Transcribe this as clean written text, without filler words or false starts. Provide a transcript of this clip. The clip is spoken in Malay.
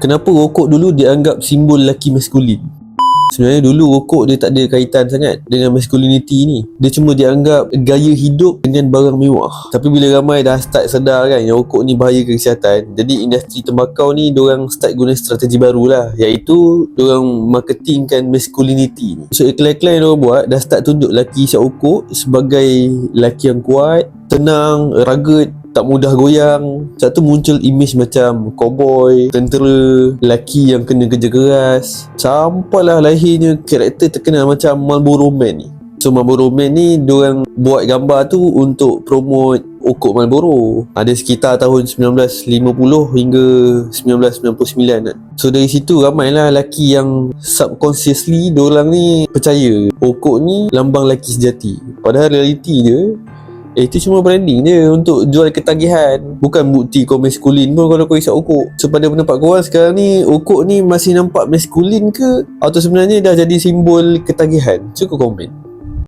Kenapa rokok dulu dianggap simbol lelaki maskulin? Sebenarnya dulu rokok dia tak ada kaitan sangat dengan masculinity ni. Dia cuma dianggap gaya hidup dengan barang mewah. Tapi bila ramai dah start sedar kan yang rokok ni bahaya ke kesihatan, jadi industri tembakau ni diorang start guna strategi baru lah, iaitu diorang marketingkan masculinity ni. So iklan-iklan yang diorang buat dah start tunjuk lelaki isap rokok sebagai lelaki yang kuat, tenang, rugged, tak mudah goyang. Satu muncul image macam cowboy, tentera, lelaki yang kena kerja keras. Sampailah lahirnya karakter terkenal macam Marlboro Man ni. So Marlboro Man ni diorang buat gambar tu untuk promote rokok Marlboro. Ada sekitar tahun 1950 hingga 1999 kan. So dari situ ramailah lelaki yang subconsciously diorang ni percaya rokok ni lambang lelaki sejati. Padahal realiti dia itu cuma branding dia untuk jual ketagihan. Bukan bukti kau maskulin pun kalau kau isap rokok. So pada pendapat korang sekarang ni, rokok ni masih nampak maskulin ke? Atau sebenarnya dah jadi simbol ketagihan? Cukup komen.